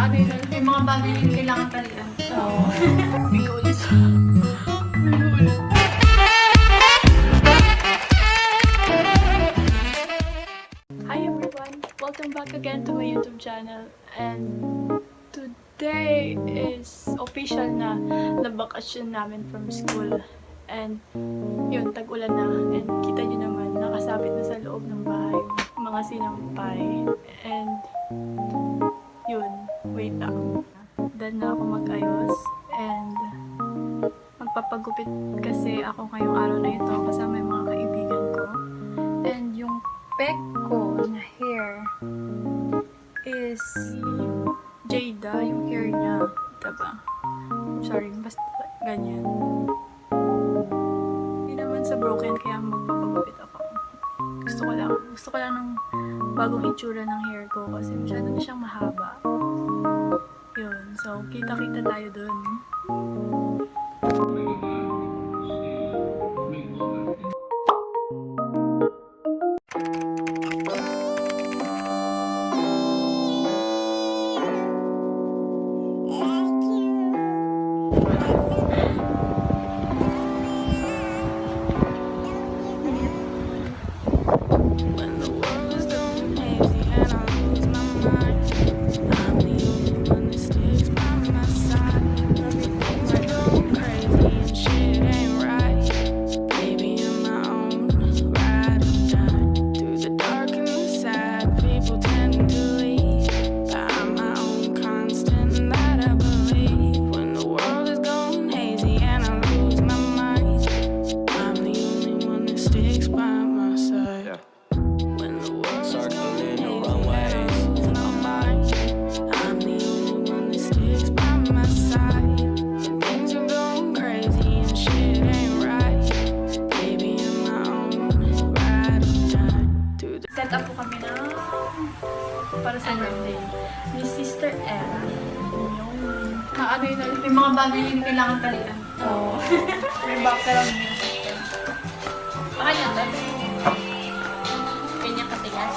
ano yun, may mga bagay yung kailangan talian. Oo. May ulit. May ulit. Hi everyone! Welcome back again to my YouTube channel. And today is official na bakasyon namin from school. And yun, tag-ulan na. And kita nyo naman, nakasabit na sa loob ng bahay yung mga sinampay. And yun, wait lang. Dahil na ako mag-ayos. And magpapagupit kasi ako ngayong araw na ito kasama yung mga kaibigan ko. And yung pek ko na hair is Jada, yung hair niya. Diba? Sorry, basta ganyan. Sa broken kaya magpapagupit ako. Gusto ko lang ng bagong itsura ng hair ko kasi masyado na siyang mahaba. Yun. So, kita-kita tayo dun. Set up po kami na para sa birthday ni Sister Ella. Ano yun, may mga bagay yung kailangan talian. Oo. May background music. Baka niya ito. Kanya katigas.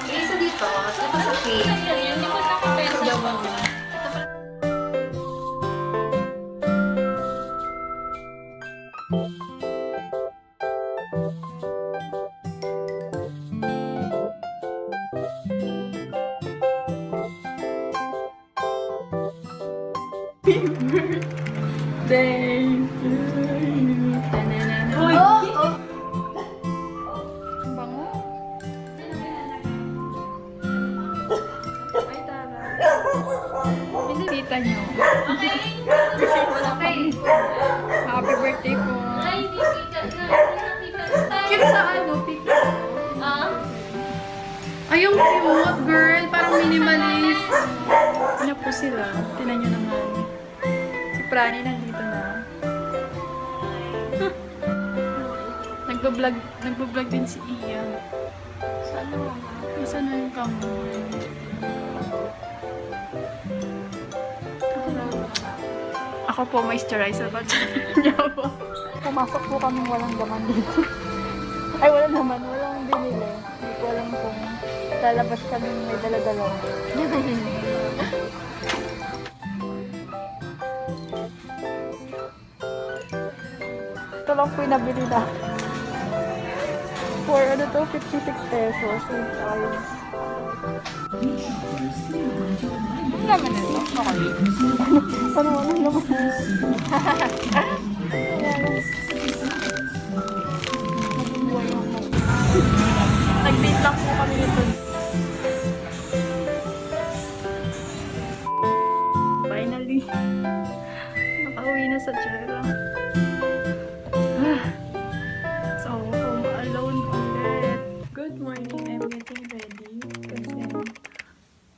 Isa dito, ito sa cake. Hindi ko nakapesa. Birthday to you. Uy! Oh! Ang bango. Ay, tara. Hindi tita nyo. Okay. Happy birthday po. Cute sa ano, picture. Ay, yung cute, girl. Parang minimalist. Ano po sila? Tinan nyo naman. Prani nandito na. Nagbablog din si Iya. Sana mama? Sana yung camera? Ako po moisturizer ba niya po? Pumasok po kami walang laman dito. Ay, walang laman. Walang binili. Hindi ko alam kung lalabas kami may dala-dala. Ito lang po yung nabili na. For ano to, 56 pesos. Ayun. Ano naman ito? Okay. Ano naman? Nag-date lang po kami nito. Finally. Nakauwi na sa Chera. So, home alone ulit. Good morning. I'm getting ready. Kasi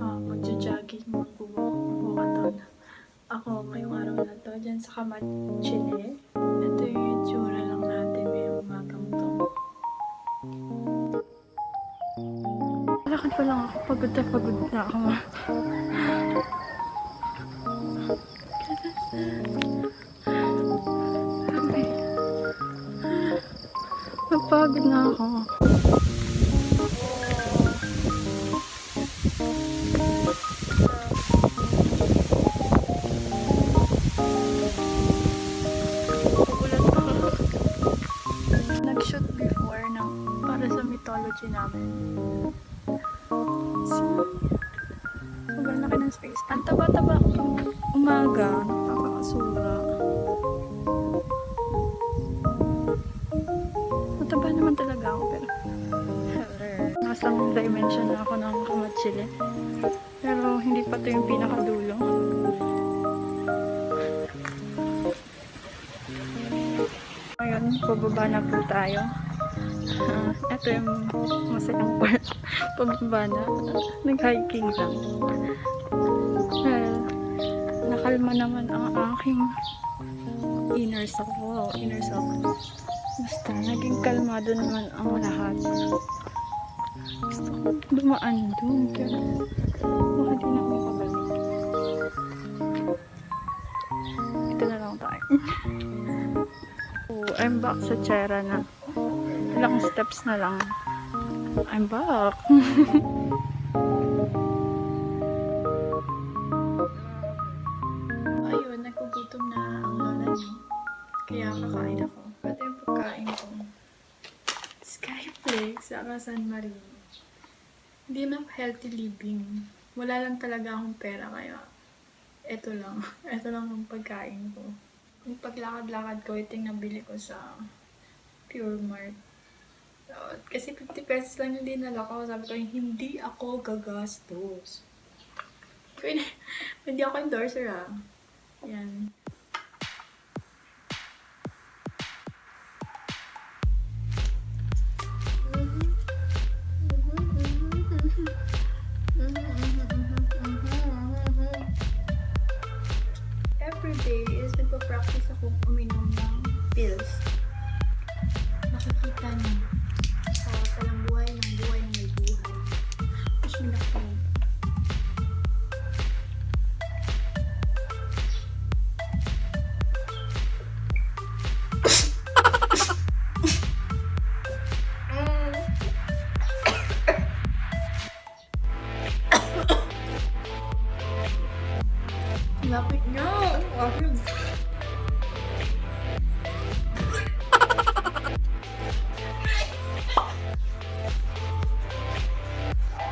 magja-jogging magbubukaton. Ako ngayong araw na to. Diyan sa Kamachile. Ito yung itsura lang natin ngayong umagang to. Lakad pa lang ako. Pagod na ako. Napagod na ako. Nag-shoot before ng para sa mythology namin. Sobrang laki ng space. Ang taba-taba umaga, nakakasura. Mataba naman talaga ako, pero nasa dimension na ako ng kamatsili. Pero hindi pa ito yung pinakadulo. Ngayon, pababa na po tayo. Ito yung masayang part. Pababa na. Nag-hiking lang. Nakalma naman ang aking inner self. Basta, naging kalmado naman ang lahat. Gusto ko dumaan doon. Pero baka di na ako pabalik. Ito na lang tayo. I'm back sa Chera na. Ilang steps na lang. I'm back. Ayun, nagkugutom na ang lola niyo. Kaya kakain ako. Pati yung pagkain ko. Skyflakes sa San Marie. Hindi na healthy living. Wala lang talaga akong pera kaya eto lang. Eto lang ang pagkain ko. Yung paglakad-lakad ko, ito yung nabili ko sa Pure Mart. Kasi 50 pesos lang yung dinala ko. Sabi ko, hindi ako gagastos. Hindi ako endorser Yan. Everyday is nagpa-practice akong uminom ng pills. Nakikita niyo sa talang buhay ng may buhay. Mas minakong. Lapit niyo! Ayun!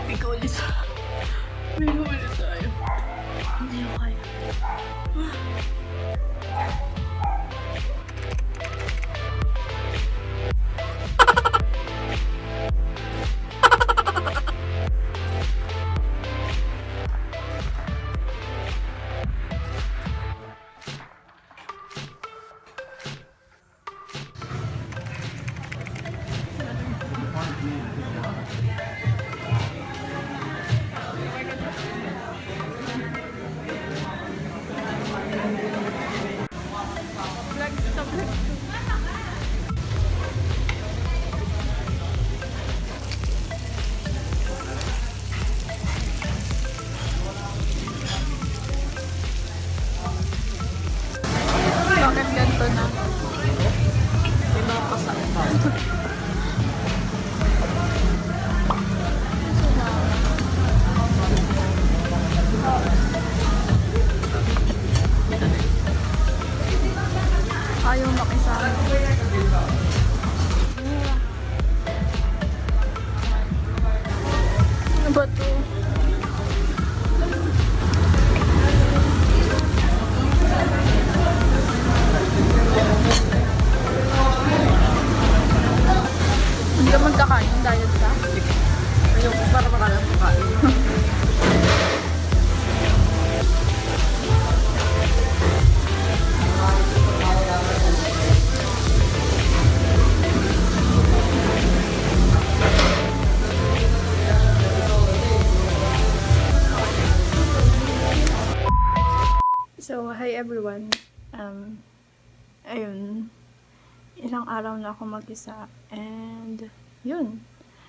Bigolis tayo. Hindi ako kaya. Bakit ganito na? May mga kasama. Ayaw makisama. Ano ba ito? Hindi ka magkakain, diet ka? Ayaw ko para makalang makain. So, hi everyone. Ayun. Ilang araw na ako mag-isa. And, yun.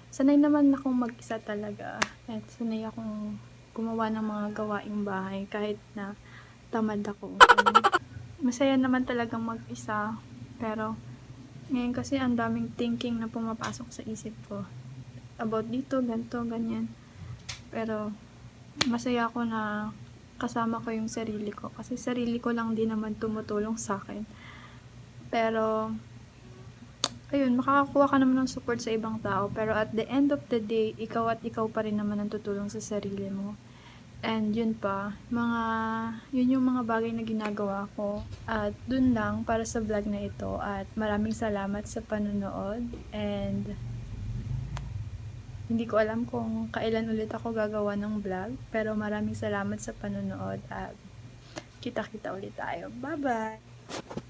Sanay naman akong mag-isa talaga. At sanay akong gumawa ng mga gawaing bahay kahit na tamad ako. Masaya naman talagang mag-isa. Pero, Ngayon kasi ang daming thinking na pumapasok sa isip ko. About dito, ganito, ganyan. Pero masaya ako na kasama ko yung sarili ko. Kasi sarili ko lang din naman tumutulong sa akin. Pero ayun, makakakuha ka naman ng support sa ibang tao, pero at the end of the day, ikaw at ikaw pa rin naman ang tutulong sa sarili mo. And yun pa, yun yung mga bagay na ginagawa ko. At dun lang para sa vlog na ito. At maraming salamat sa panonood. And hindi ko alam kung kailan ulit ako gagawa ng vlog. Pero maraming salamat sa panonood. At kita-kita ulit tayo. Bye-bye!